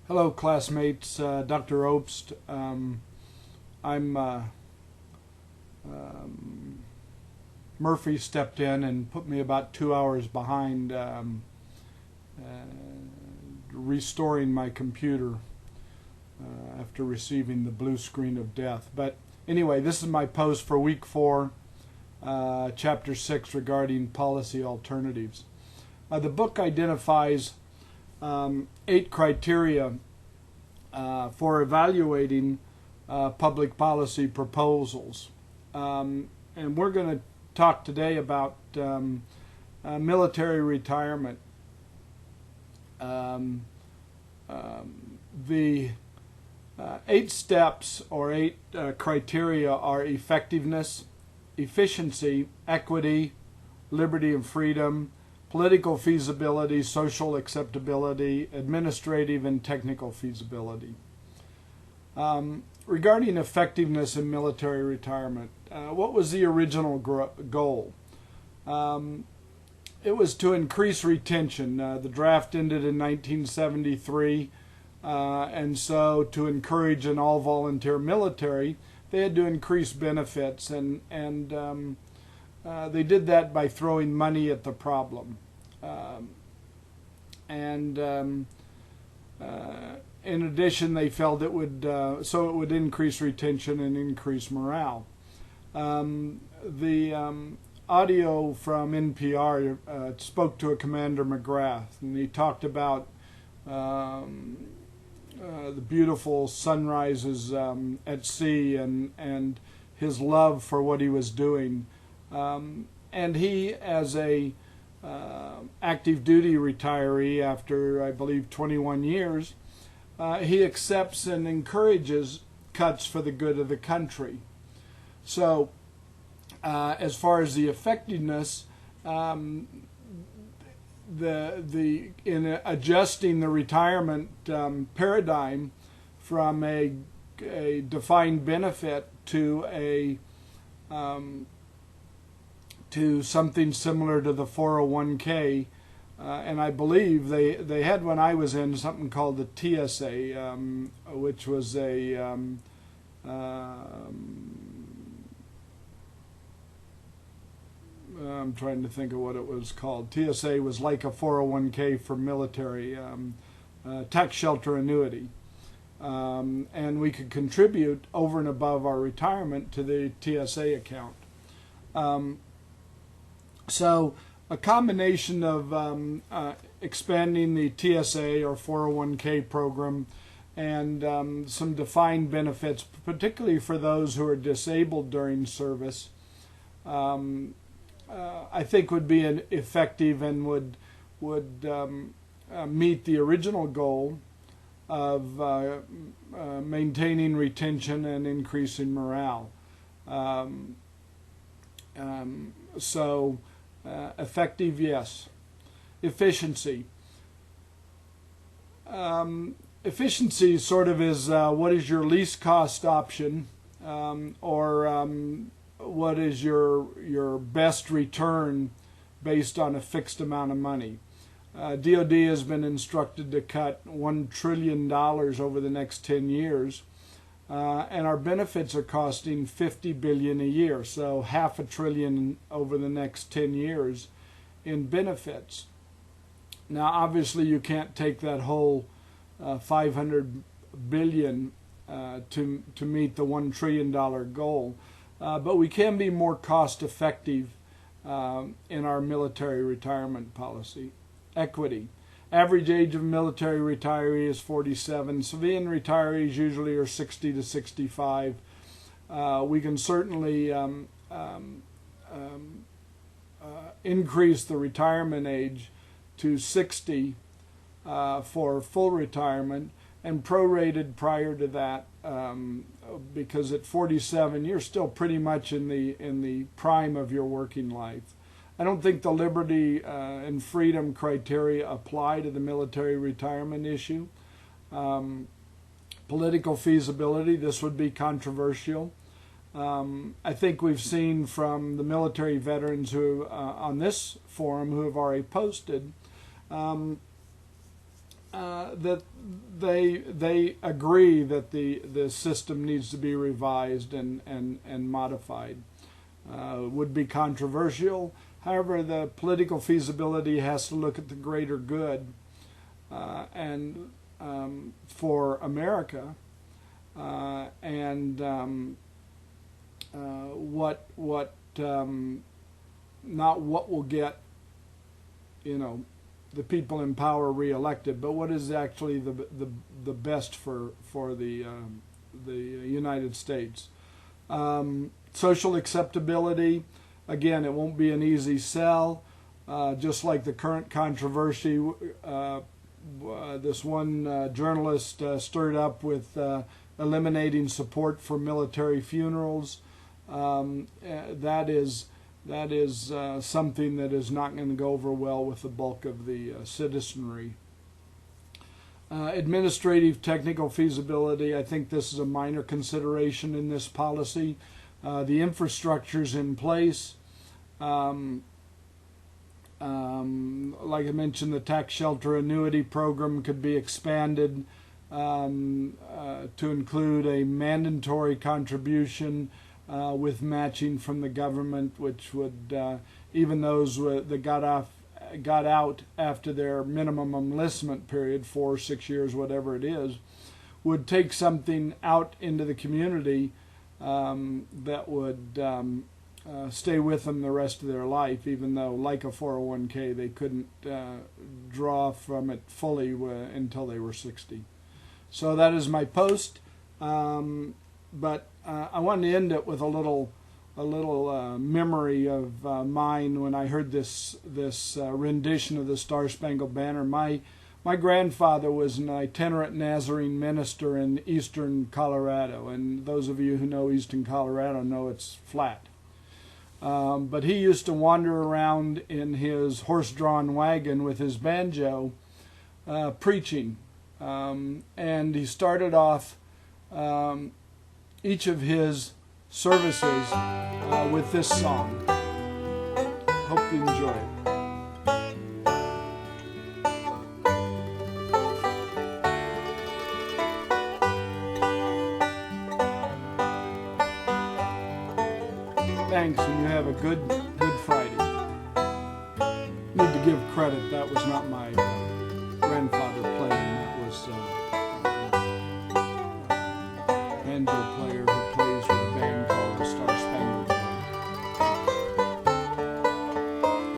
Hello, classmates. Dr. Obst. I'm Murphy stepped in and put me about 2 hours behind restoring my computer after receiving the blue screen of death. But anyway, this is my post for week 4, chapter 6, regarding policy alternatives. The book identifies 8 criteria for evaluating public policy proposals. And we're going to talk today about military retirement. The 8 steps or 8 criteria are effectiveness, efficiency, equity, liberty and freedom, political feasibility, social acceptability, administrative and technical feasibility. Regarding effectiveness in military retirement, what was the original goal? It was to increase retention. The draft ended in 1973, and so to encourage an all-volunteer military, they had to increase benefits, and they did that by throwing money at the problem. In addition, they felt it would increase retention and increase morale. The audio from NPR spoke to a Commander McGrath, and he talked about the beautiful sunrises at sea and his love for what he was doing. And he, as a active duty retiree after, I believe, 21 years, he accepts and encourages cuts for the good of the country. So as far as the effectiveness, in adjusting the retirement paradigm from a defined benefit to something similar to the 401k, and I believe they had, when I was in, something called the TSA, which was I'm trying to think of what it was called. TSA was like a 401k for military, tax shelter annuity. And we could contribute over and above our retirement to the TSA account. So a combination of expanding the TSA or 401k program and some defined benefits, particularly for those who are disabled during service, I think would be effective and would meet the original goal of maintaining retention and increasing morale. Effective, yes. Efficiency. Efficiency sort of is what is your least cost option, or what is your best return based on a fixed amount of money. DOD has been instructed to cut $1 trillion over the next 10 years. And our benefits are costing $50 billion a year, so $500 billion over the next 10 years in benefits. Now, obviously, you can't take that whole $500 billion to meet the $1 trillion goal, but we can be more cost effective in our military retirement policy. Equity. Average age of military retiree is 47. Civilian retirees usually are 60 to 65. We can certainly increase the retirement age to 60 for full retirement, and prorated prior to that, because at 47 you're still pretty much in the prime of your working life. I don't think the liberty and freedom criteria apply to the military retirement issue. Political feasibility, this would be controversial. I think we've seen from the military veterans who on this forum who have already posted that they agree that the system needs to be revised and modified. Would be controversial. However, the political feasibility has to look at the greater good and for America and not what will get the people in power reelected, but what is actually the best for the United States. Social acceptability, again, it won't be an easy sell. Just like the current controversy, this one journalist stirred up with eliminating support for military funerals. That is something that is not going to go over well with the bulk of the citizenry. Administrative technical feasibility, I think this is a minor consideration in this policy. The infrastructure's in place. Like I mentioned, the tax shelter annuity program could be expanded to include a mandatory contribution with matching from the government, which would even those that got out after their minimum enlistment period, 4 or 6 years, whatever it is, would take something out into the community that would stay with them the rest of their life, even though, like a 401k, they couldn't draw from it fully until they were 60. So that is my post. But I wanted to end it with a little memory of mine when I heard this rendition of the Star Spangled Banner. My grandfather was an itinerant Nazarene minister in eastern Colorado, and those of you who know eastern Colorado know it's flat. But he used to wander around in his horse-drawn wagon with his banjo preaching, and he started off each of his services with this song. Hope you enjoy it. Thanks, and you have a good Friday. Need to give credit, that was not my grandfather playing, that was